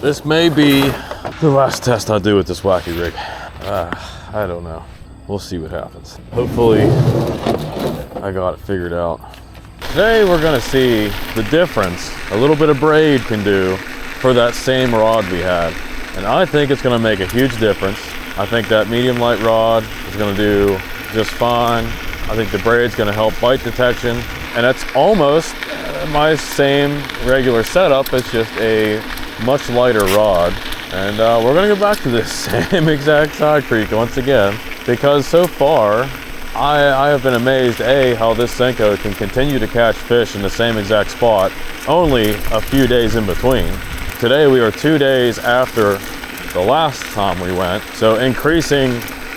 This may be the last test I do with this wacky rig. I don't know. We'll see what happens. Hopefully I got it figured out. Today we're gonna see the difference a little bit of braid can do for that same rod we had. And I think it's gonna make a huge difference. I think that medium light rod is gonna do just fine. I think the braid's gonna help bite detection. And that's almost my same regular setup. It's just a much lighter rod. And we're gonna go back to this same exact side creek once again, because so far, I have been amazed, how this Senko can continue to catch fish in the same exact spot, only a few days in between. Today we are 2 days after the last time we went, so increasing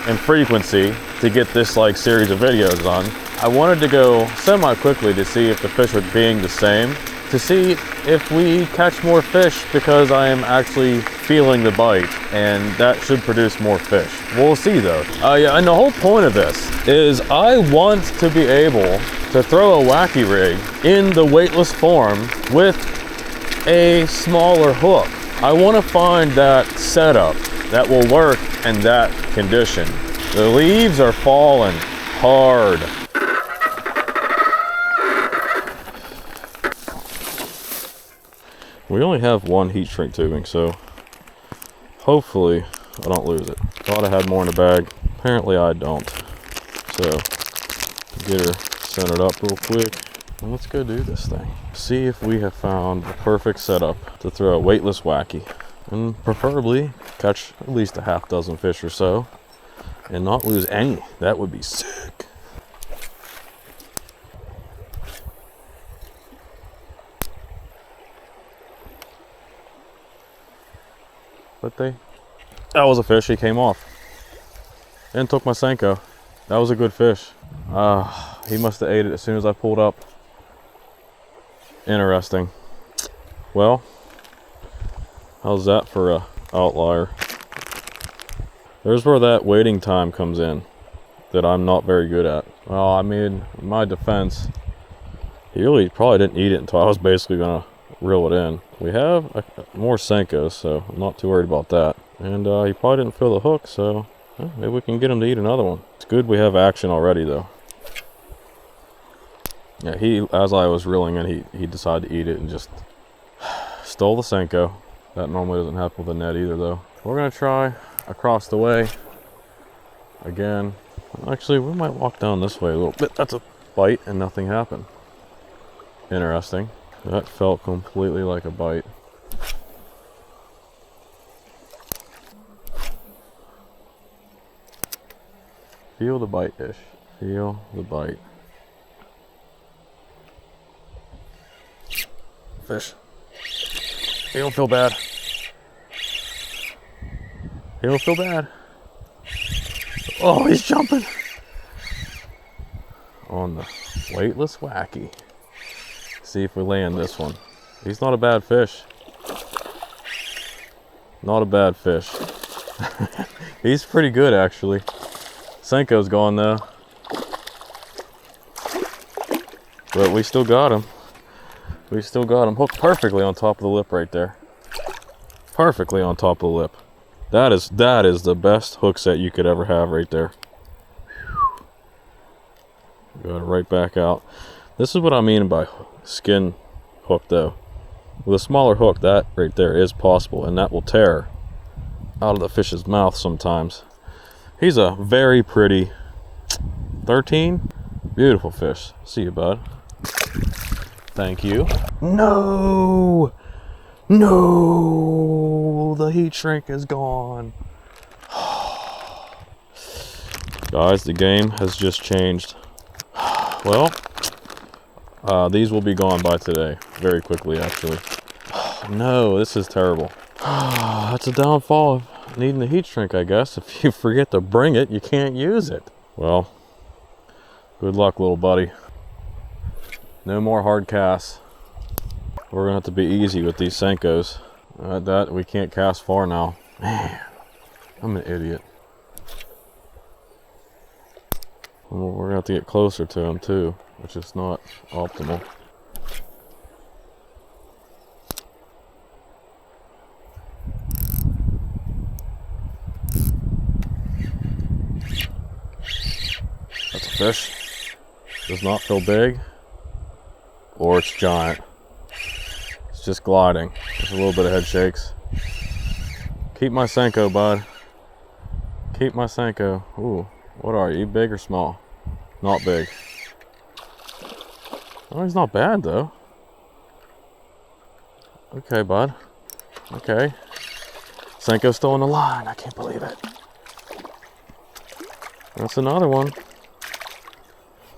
in frequency to get this series of videos done. I wanted to go semi-quickly to see if the fish were being the same, to see if we catch more fish because I am actually feeling the bite, and that should produce more fish. We'll see though. Yeah, and the whole point of this is I want to be able to throw a wacky rig in the weightless form with a smaller hook. I want to find that setup that will work in that condition. The leaves are falling hard. We only have one heat shrink tubing, so hopefully I don't lose it. Thought I had more in the bag. Apparently I don't. So get her centered up real quick. And let's go do this thing. See if we have found the perfect setup to throw a weightless wacky. And preferably catch at least a half dozen fish or so and not lose any. That would be sick. But that was a fish. He came off and took my Senko. That was a good fish. He must have ate it as soon as I pulled up. Interesting. Well, how's that for a outlier? There's where that waiting time comes in that I'm not very good at. Well, I mean, in my defense, he really probably didn't eat it until I was basically gonna reel it in. We have more Senkos, so I'm not too worried about that. And he probably didn't feel the hook, so maybe we can get him to eat another one. It's good we have action already though. Yeah, as I was reeling in, he decided to eat it and just stole the Senko. That normally doesn't happen with a net either though. We're gonna try across the way again. Actually, we might walk down this way a little bit. That's a bite and nothing happened. Interesting. That felt completely like a bite. Feel the bite, Ish. Feel the bite. Fish. He don't feel bad. He don't feel bad. Oh, he's jumping. On the weightless wacky. See if we land this one. He's not a bad fish. Not a bad fish. He's pretty good actually. Senko's gone though. But we still got him. We still got him hooked perfectly on top of the lip right there. Perfectly on top of the lip. That is the best hook set you could ever have right there. Got it right back out. This is what I mean by skin hook though. With a smaller hook, that right there is possible, and that will tear out of the fish's mouth sometimes. He's a very pretty 13. Beautiful fish. See you, bud. Thank you. No! No! The heat shrink is gone. Guys, the game has just changed. Well, these will be gone by today. Very quickly, actually. No, this is terrible. That's a downfall of needing the heat shrink, I guess. If you forget to bring it, you can't use it. Well, good luck, little buddy. No more hard casts. We're gonna have to be easy with these Senkos. That we can't cast far now. Man, I'm an idiot. Well, we're gonna have to get closer to him too, which is not optimal. fish does not feel big or it's giant. It's just gliding. Just a little bit of head shakes. Keep my Senko, bud. Keep my Senko. Ooh, what are you? Big or small? Not big. Oh, he's not bad though. Okay, bud. Okay. Senko's still on the line. I can't believe it. That's another one.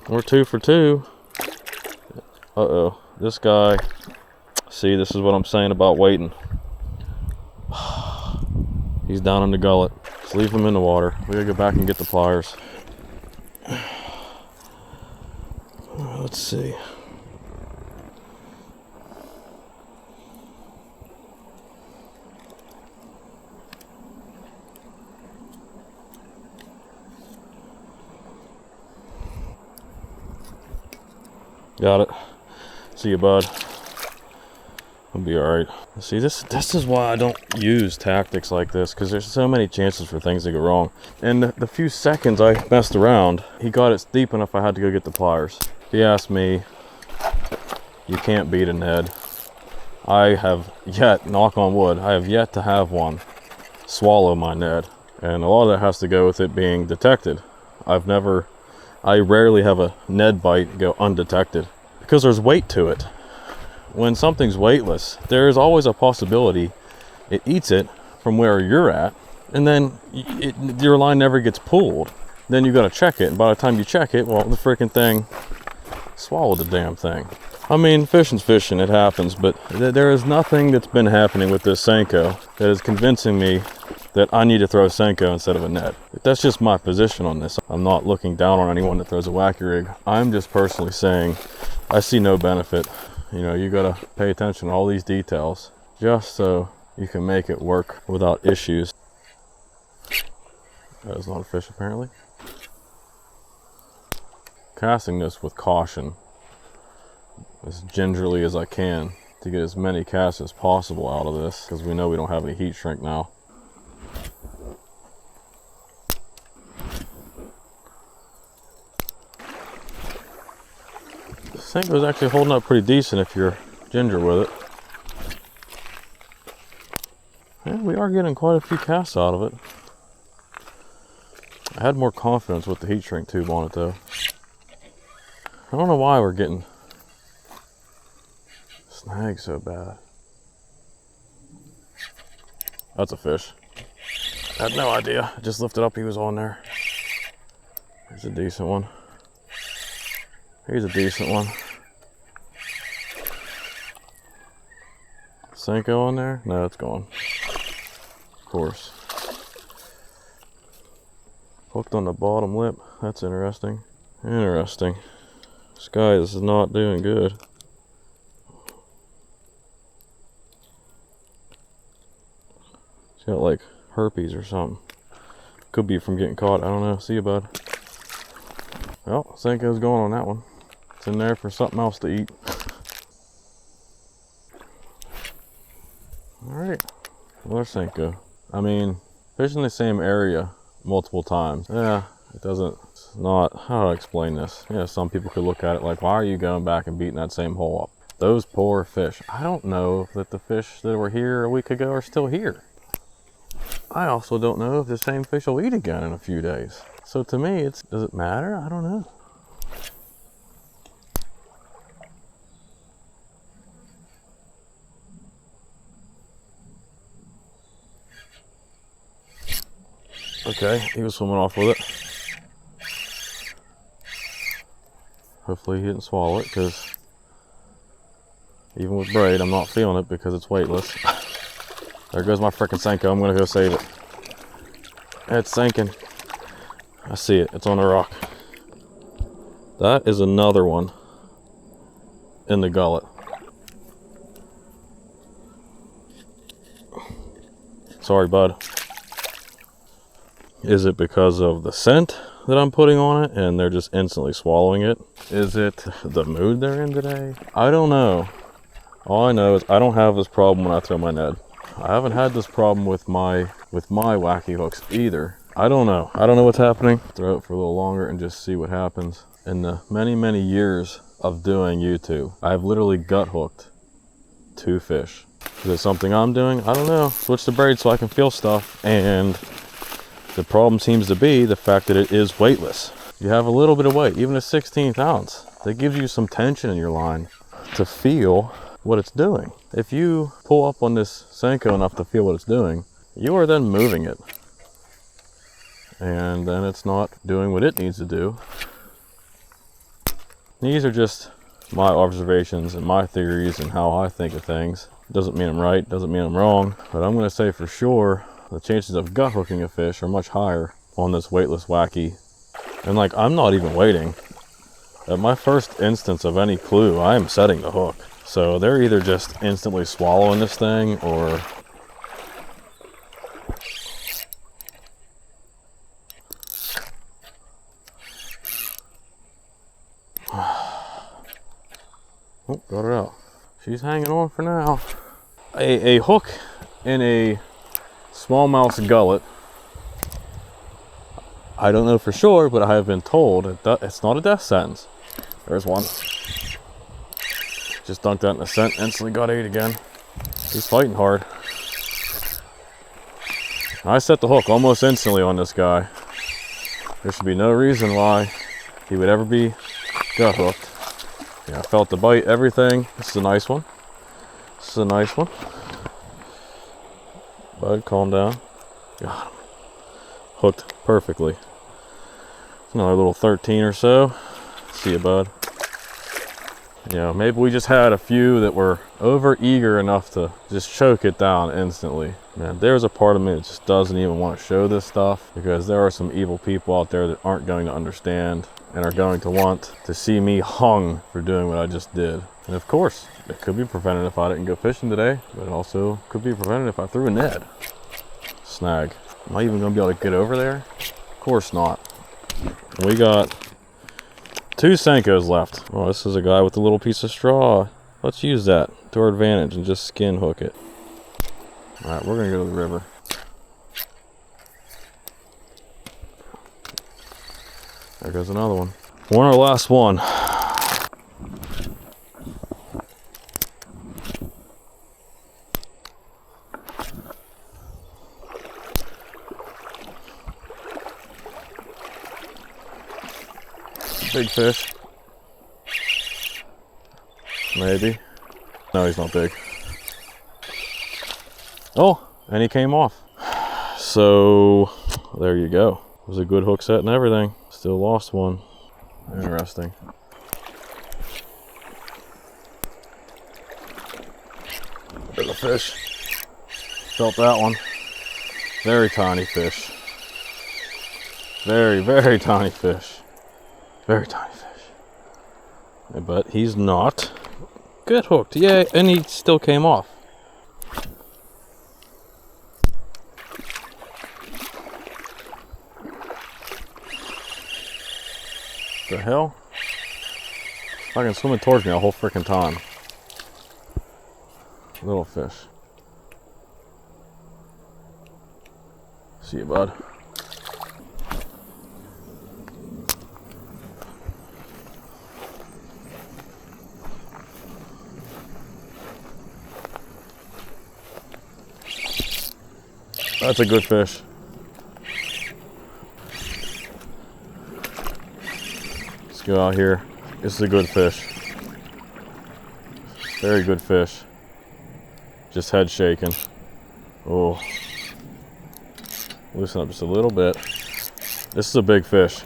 We're 2 for 2. Uh-oh. This guy. See, this is what I'm saying about waiting. He's down in the gullet. Just leave him in the water. We gotta go back and get the pliers. Let's see. Got it. See you, bud. I'll be alright. See, this is why I don't use tactics like this, because there's so many chances for things to go wrong. And the few seconds I messed around, he got it deep enough I had to go get the pliers. If you ask me, you can't beat a Ned. I have yet, knock on wood, I have yet to have one swallow my Ned. And a lot of that has to go with it being detected. I rarely have a Ned bite go undetected because there's weight to it. When something's weightless, there is always a possibility it eats it from where you're at, and then your line never gets pulled. Then you got to check it, and by the time you check it, well, the freaking thing swallowed the damn thing. I mean, fishing's fishing, it happens, but there is nothing that's been happening with this Senko that is convincing me that I need to throw Senko instead of a Ned. That's just my position on this. I'm not looking down on anyone that throws a wacky rig. I'm just personally saying I see no benefit. You know, you gotta pay attention to all these details just so you can make it work without issues. That is not a fish, apparently. Casting this with caution, as gingerly as I can, to get as many casts as possible out of this, because we know we don't have any heat shrink now. Senko's actually holding up pretty decent if you're ginger with it. Yeah, we are getting quite a few casts out of it. I had more confidence with the heat shrink tube on it though. I don't know why we're getting snags so bad. That's a fish. I had no idea. I just lifted up, he was on there. Here's a decent one. Here's a decent one. Senko on there? No, it's gone. Of course. Hooked on the bottom lip. That's interesting. Interesting. This guy is not doing good. He's got like herpes or something. Could be from getting caught. I don't know. See you, bud. Well, Senko's going on that one. It's in there for something else to eat. Alright. Another Senko. I mean, fishing in the same area multiple times. Yeah, it's not, how do I explain this? You know, some people could look at it like, why are you going back and beating that same hole up? Those poor fish. I don't know that the fish that were here a week ago are still here. I also don't know if the same fish will eat again in a few days. So to me, does it matter? I don't know. Okay, he was swimming off with it. Hopefully he didn't swallow it, because even with braid, I'm not feeling it because it's weightless. There goes my frickin' Senko. I'm gonna go save it. It's sinking. I see it. It's on a rock. That is another one in the gullet. Sorry, bud. Is it because of the scent that I'm putting on it and they're just instantly swallowing it? Is it the mood they're in today? I don't know. All I know is I don't have this problem when I throw my Ned. I haven't had this problem with my wacky hooks either. I don't know. I don't know what's happening. Throw it for a little longer and just see what happens. In the many, many years of doing YouTube, I've literally gut hooked 2 fish. Is it something I'm doing? I don't know. Switch the braid so I can feel stuff. And the problem seems to be the fact that it is weightless. You have a little bit of weight, even a 16th ounce. That gives you some tension in your line to feel what it's doing. If you pull up on this Senko enough to feel what it's doing, you are then moving it. And then it's not doing what it needs to do. These are just my observations and my theories and how I think of things. Doesn't mean I'm right, doesn't mean I'm wrong, but I'm gonna say for sure the chances of gut hooking a fish are much higher on this weightless wacky. And like, I'm not even waiting. At my first instance of any clue, I am setting the hook. So they're either just instantly swallowing this thing or oh, got it out. She's hanging on for now. A hook in a smallmouth's gullet. I don't know for sure, but I have been told it's not a death sentence. There's one. Just dunked that in the scent, instantly got 8 again. He's fighting hard. I set the hook almost instantly on this guy. There should be no reason why he would ever be gut hooked. Yeah, I felt the bite, everything. This is a nice one. This is a nice one. Bud, calm down. Got him. Hooked perfectly. Another little 13 or so. See you, bud. Yeah, maybe we just had a few that were over eager enough to just choke it down instantly. Man, there's a part of me that just doesn't even want to show this stuff, because there are some evil people out there that aren't going to understand and are going to want to see me hung for doing what I just did. And of course, it could be prevented if I didn't go fishing today, but it also could be prevented if I threw a Ned. Snag. Am I even going to be able to get over there? Of course not. We got 2 Senkos left. Oh, this is a guy with a little piece of straw. Let's use that to our advantage and just skin hook it. All right, we're going to go to the river. There goes another one. Our last one. Big fish. Maybe. No, he's not big. Oh, and he came off. So, there you go. It was a good hook set and everything. Still lost one. Interesting. There's a fish. Felt that one. Very tiny fish. Very, very tiny fish. Very tiny fish. But he's not gut hooked. Yeah, and he still came off. The hell? Fucking swimming towards me the whole freaking time. Little fish. See you, bud. That's a good fish. Let's go out here. This is a good fish. Very good fish. Just head shaking. Oh. Loosen up just a little bit. This is a big fish.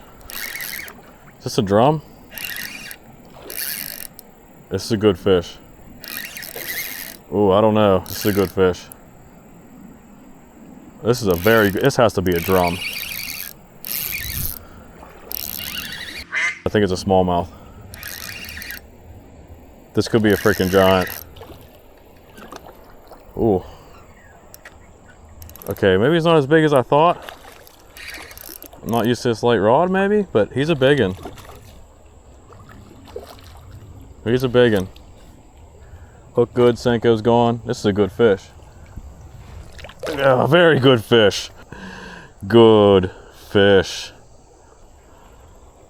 Is this a drum? This is a good fish. Oh, I don't know. This is a good fish. This is a very good, this has to be a drum. I think it's a smallmouth. This could be a freaking giant. Ooh. Okay, maybe he's not as big as I thought. I'm not used to this light rod maybe, but he's a big one. He's a big one. Hook good, Senko's gone. This is a good fish. Yeah, very good fish. Good fish.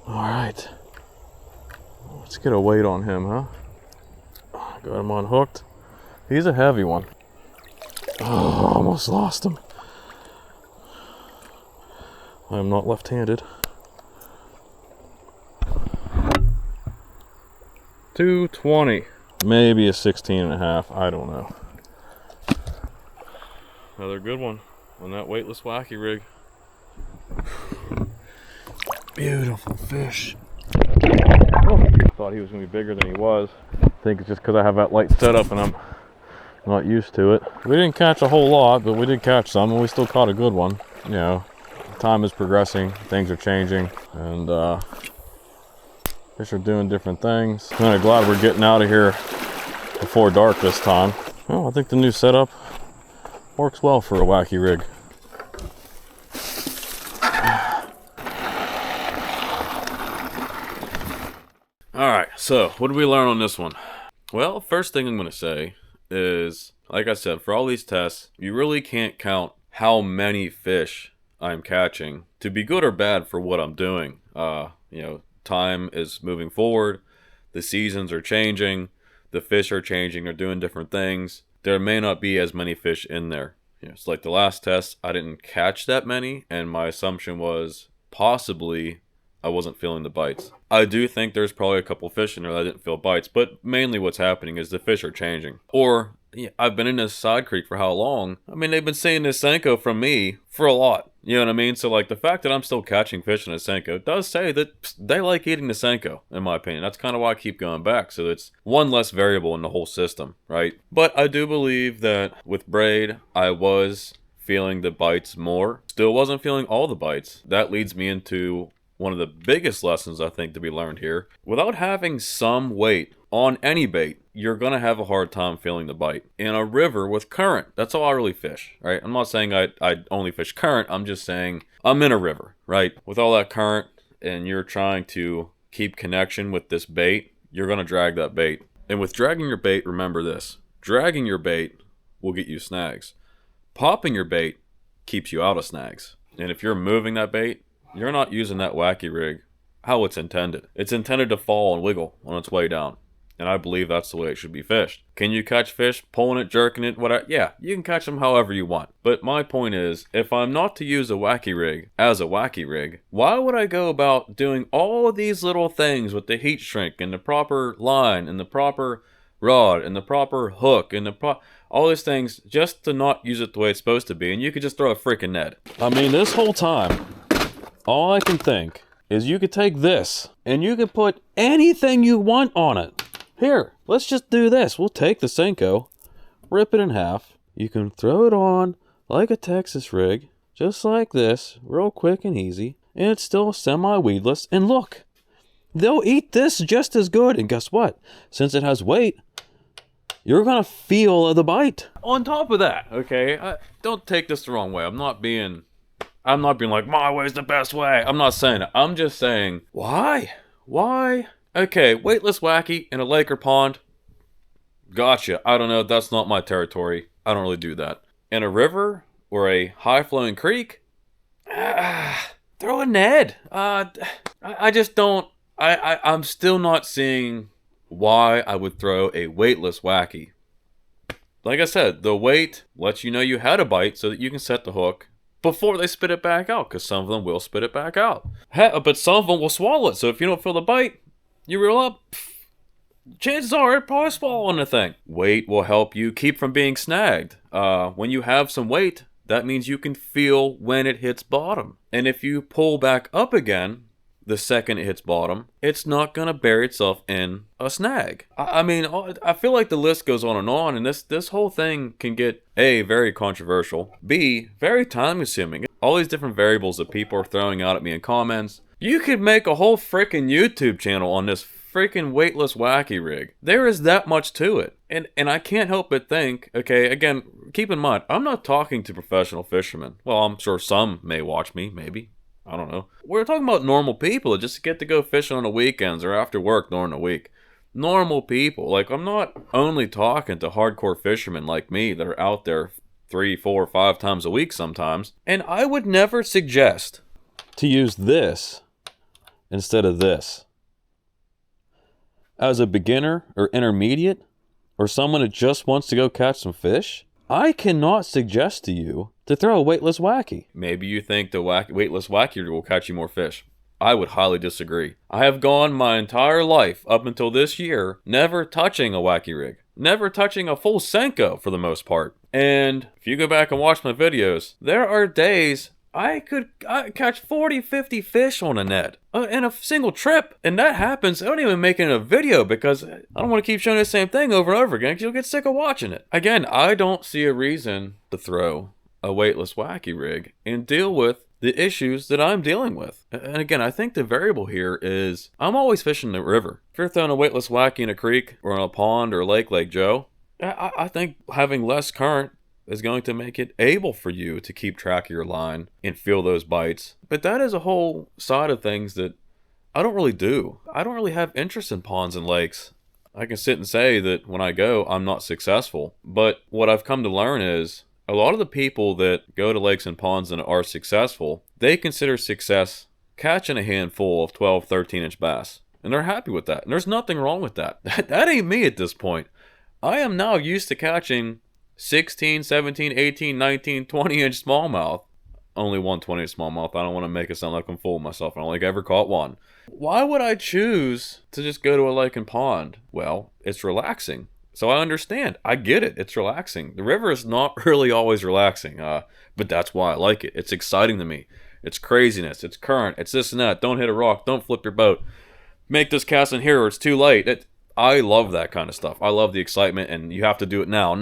All right. Let's get a weight on him, huh? Got him unhooked. He's a heavy one. Oh, almost lost him. I'm not left-handed. 220. Maybe a 16 and a half. I don't know. Another good one on that weightless wacky rig. Beautiful fish. Oh, thought he was going to be bigger than he was. I think it's just because I have that light setup and I'm not used to it. We didn't catch a whole lot, but we did catch some, and we still caught a good one. You know, time is progressing, things are changing, and fish are doing different things. Kind of glad we're getting out of here before dark this time. Well, I think the new setup works well for a wacky rig. All right, so what did we learn on this one? Well, first thing I'm going to say is, like I said, for all these tests, you really can't count how many fish I'm catching to be good or bad for what I'm doing. You know, time is moving forward, the seasons are changing, the fish are changing, they're doing different things. There may not be as many fish in there. You know, it's like the last test, I didn't catch that many, and my assumption was possibly I wasn't feeling the bites. I do think there's probably a couple fish in there that didn't feel bites, but mainly what's happening is the fish are changing. Or, yeah, I've been in this side creek for how long? I mean, they've been seeing this Senko from me for a lot. You know what I mean? So, like, the fact that I'm still catching fish in a Senko does say that they like eating the Senko, in my opinion. That's kind of why I keep going back. So it's one less variable in the whole system, right? But I do believe that with Braid, I was feeling the bites more. Still wasn't feeling all the bites. That leads me into one of the biggest lessons I think to be learned here. Without having some weight on any bait, you're going to have a hard time feeling the bite. In a river with current, that's all I really fish, right? I'm not saying I only fish current, I'm just saying I'm in a river, right? With all that current and you're trying to keep connection with this bait, you're going to drag that bait. And with dragging your bait, remember this. Dragging your bait will get you snags. Popping your bait keeps you out of snags. And if you're moving that bait, you're not using that wacky rig how it's intended. It's intended to fall and wiggle on its way down. And I believe that's the way it should be fished. Can you catch fish pulling it, jerking it, whatever? Yeah, you can catch them however you want. But my point is, if I'm not to use a wacky rig as a wacky rig, why would I go about doing all of these little things with the heat shrink and the proper line and the proper rod and the proper hook and all these things just to not use it the way it's supposed to be, and you could just throw a freaking net? I mean, this whole time, all I can think is you could take this and you could put anything you want on it. Here, let's just do this. We'll take the Senko, rip it in half. You can throw it on like a Texas rig, just like this, real quick and easy. And it's still semi-weedless. And look, they'll eat this just as good. And guess what? Since it has weight, you're going to feel the bite. On top of that, okay, don't take this the wrong way. I'm not being like, my way's the best way. I'm not saying it. I'm just saying, why? Why? Okay, weightless wacky in a lake or pond. Gotcha. I don't know. That's not my territory. I don't really do that. In a river or a high-flowing creek, throw a Ned. I just don't. I'm still not seeing why I would throw a weightless wacky. Like I said, the weight lets you know you had a bite so that you can set the hook before they spit it back out, because some of them will spit it back out. But some of them will swallow it, so if you don't feel the bite, you reel up, chances are it probably swallowing the thing. Weight will help you keep from being snagged. When you have some weight, that means you can feel when it hits bottom. And if you pull back up again, the second it hits bottom, it's not going to bury itself in a snag. I mean, I feel like the list goes on, and this whole thing can get, A, very controversial, B, very time-consuming. All these different variables that people are throwing out at me in comments. You could make a whole freaking YouTube channel on this freaking weightless wacky rig. There is that much to it. And I can't help but think, okay, again, keep in mind, I'm not talking to professional fishermen. Well, I'm sure some may watch me, maybe. I don't know. We're talking about normal people that just get to go fishing on the weekends or after work during the week. Normal people. Like, I'm not only talking to hardcore fishermen like me that are out there 3, 4, 5 times a week sometimes. And I would never suggest to use this instead of this. As a beginner or intermediate, or someone who just wants to go catch some fish, I cannot suggest to you to throw a weightless wacky. Maybe you think the weightless wacky will catch you more fish. I would highly disagree. I have gone my entire life, up until this year, never touching a wacky rig. Never touching a full Senko for the most part. And if you go back and watch my videos, there are days I could catch 40, 50 fish on a net in a single trip. And that happens. I don't even make it in a video because I don't want to keep showing the same thing over and over again because you'll get sick of watching it. Again, I don't see a reason to throw a weightless wacky rig and deal with the issues that I'm dealing with. And again, I think the variable here is I'm always fishing the river. If you're throwing a weightless wacky in a creek or in a pond or lake like Joe, I think having less current is going to make it able for you to keep track of your line and feel those bites. But that is a whole side of things that I don't really do. I don't really have interest in ponds and lakes. I can sit and say that when I go, I'm not successful. But what I've come to learn is a lot of the people that go to lakes and ponds and are successful, they consider success catching a handful of 12, 13-inch bass. And they're happy with that. And there's nothing wrong with that. That ain't me at this point. I am now used to catching 16, 17, 18, 19, 20-inch smallmouth. Only one 20-inch smallmouth. I don't want to make it sound like I'm fooling myself. I don't think I ever caught one. Why would I choose to just go to a lake and pond? Well, it's relaxing. So I understand. I get it. It's relaxing. The river is not really always relaxing, but that's why I like it. It's exciting to me. It's craziness. It's current. It's this and that. Don't hit a rock. Don't flip your boat. Make this cast in here or it's too late. I love that kind of stuff. I love the excitement and you have to do it now,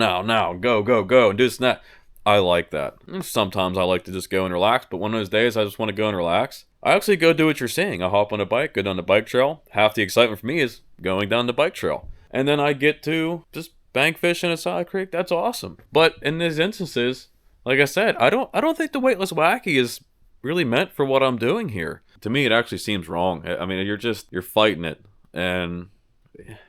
go, and do this and that. I like that. Sometimes I like to just go and relax, but one of those days I just want to go and relax. I actually go do what you're saying. I hop on a bike, go down the bike trail. Half the excitement for me is going down the bike trail. And then I get to just bank fish in a side creek. That's awesome. But in these instances, like I said, I don't think the weightless wacky is really meant for what I'm doing here. To me, it actually seems wrong. I mean, you're fighting it. And,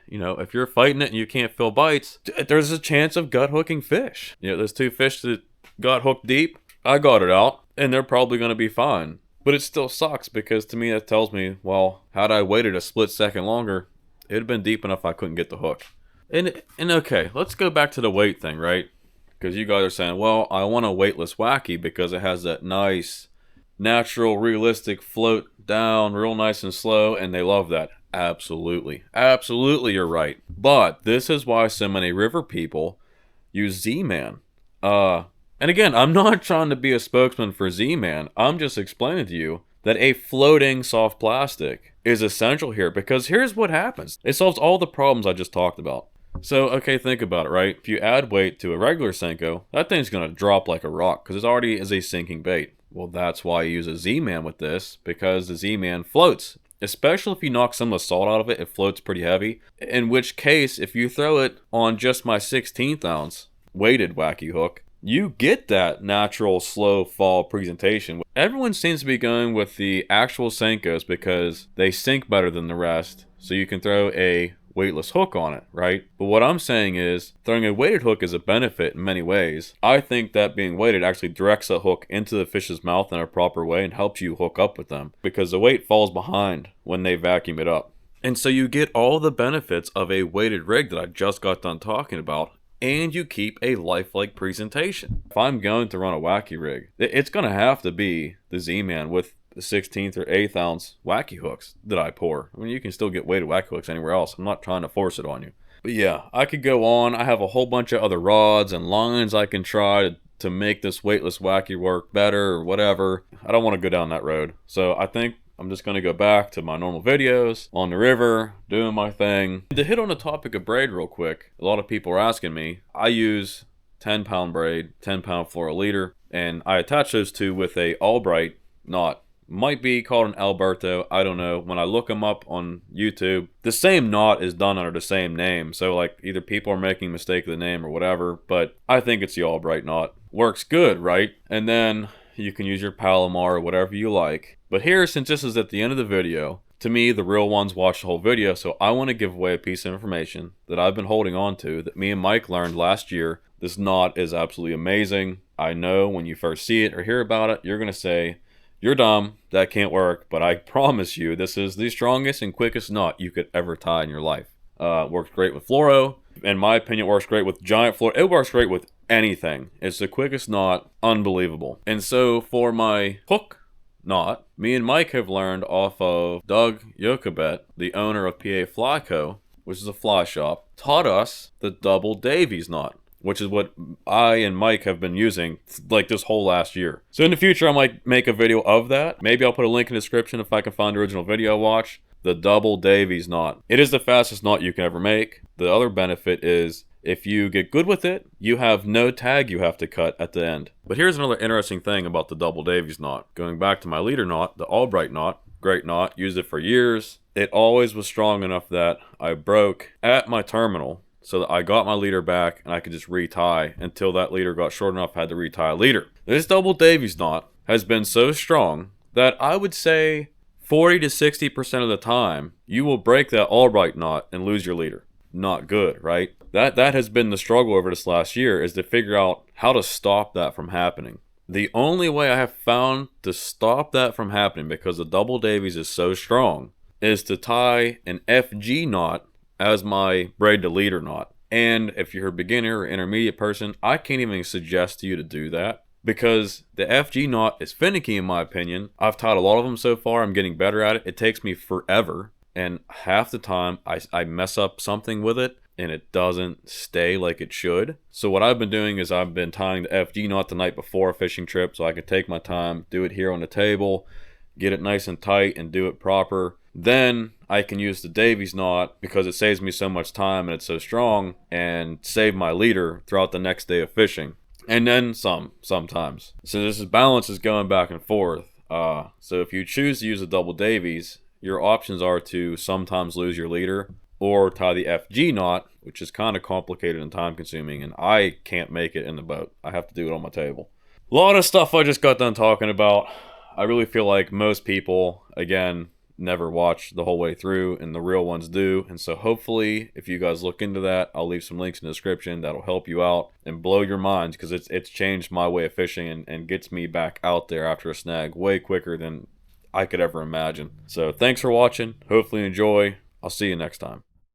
you know, if you're fighting it and you can't feel bites, there's a chance of gut hooking fish. You know, there's 2 fish that got hooked deep. I got it out, and they're probably going to be fine. But it still sucks because to me that tells me, well, had I waited a split second longer, it'd have been deep enough I couldn't get the hook. And okay, let's go back to the weight thing, right? Because you guys are saying, well, I want a weightless wacky because it has that nice, natural, realistic float down, real nice and slow, and they love that. Absolutely. Absolutely, you're right. But this is why so many river people use Z-Man. And again, I'm not trying to be a spokesman for Z-Man. I'm just explaining to you that a floating soft plastic is essential here because here's what happens. It solves all the problems I just talked about. So, okay, think about it, right? If you add weight to a regular Senko, that thing's going to drop like a rock because it already is a sinking bait. Well, that's why I use a Z-Man with this because the Z-Man floats. Especially if you knock some of the salt out of it, it floats pretty heavy. In which case, if you throw it on just my 16th ounce weighted wacky hook, you get that natural slow fall presentation. Everyone seems to be going with the actual Senkos because they sink better than the rest. So you can throw a weightless hook on it, right? But what I'm saying is throwing a weighted hook is a benefit in many ways. I think that being weighted actually directs a hook into the fish's mouth in a proper way and helps you hook up with them because the weight falls behind when they vacuum it up. And so you get all the benefits of a weighted rig that I just got done talking about, and you keep a lifelike presentation. If I'm going to run a wacky rig, it's going to have to be the Z-Man with the 16th or 8th ounce wacky hooks that I pour. I mean, you can still get weighted wacky hooks anywhere else. I'm not trying to force it on you. But yeah, I could go on. I have a whole bunch of other rods and lines I can try to make this weightless wacky work better or whatever. I don't want to go down that road. So I think I'm just going to go back to my normal videos on the river, doing my thing. To hit on the topic of braid real quick, a lot of people are asking me. I use 10-pound braid, 10-pound floral leader, and I attach those two with a Albright knot. Might be called an Alberto, I don't know. When I look them up on YouTube, the same knot is done under the same name. So like either people are making a mistake of the name or whatever, but I think it's the Albright knot. Works good, right? And then you can use your Palomar or whatever you like. But here, since this is at the end of the video, to me, the real ones watch the whole video, so I want to give away a piece of information that I've been holding on to that me and Mike learned last year This knot is absolutely amazing. I know when you first see it or hear about it, you're going to say, you're dumb, that can't work, but I promise you, this is the strongest and quickest knot you could ever tie in your life. Works great with fluoro. In my opinion, it works great with giant fluoro. It works great with anything. It's the quickest knot, unbelievable. And so for my hook knot, me and Mike have learned off of Doug Yough, the owner of PA Fly Co., which is a fly shop, taught us the double Davies knot, which is what I and Mike have been using like this whole last year. So in the future, I might make a video of that. Maybe I'll put a link in the description if I can find the original video to watch. The double Davies knot. It is the fastest knot you can ever make. The other benefit is if you get good with it, you have no tag you have to cut at the end. But here's another interesting thing about the double Davies knot. Going back to my leader knot, the Alberto knot, great knot, used it for years. It always was strong enough that I broke at my terminal so that I got my leader back and I could just retie until that leader got short enough I had to retie a leader. This double Davies knot has been so strong that I would say 40 to 60% of the time, you will break that Alberto knot and lose your leader. Not good, right? That has been the struggle over this last year, is to figure out how to stop that from happening. The only way I have found to stop that from happening, because the double Davies is so strong, is to tie an FG knot as my braid to leader knot. And if you're a beginner or intermediate person, I can't even suggest to you to do that, because the FG knot is finicky in my opinion. I've tied a lot of them so far. I'm getting better at it. It takes me forever, and half the time I mess up something with it and it doesn't stay like it should. So what I've been doing is I've been tying the FG knot the night before a fishing trip so I can take my time, do it here on the table, get it nice and tight and do it proper. Then I can use the Davies knot because it saves me so much time and it's so strong, and save my leader throughout the next day of fishing. And then sometimes. So this balance is going back and forth. So if you choose to use a double Davies, your options are to sometimes lose your leader or tie the FG knot, which is kind of complicated and time consuming, and I can't make it in the boat. I have to do it on my table. A lot of stuff I just got done talking about. I really feel like most people, again, never watch the whole way through, and the real ones do. And so hopefully, if you guys look into that, I'll leave some links in the description that'll help you out and blow your minds, because it's changed my way of fishing and gets me back out there after a snag way quicker than I could ever imagine. So thanks for watching. Hopefully you enjoy. I'll see you next time.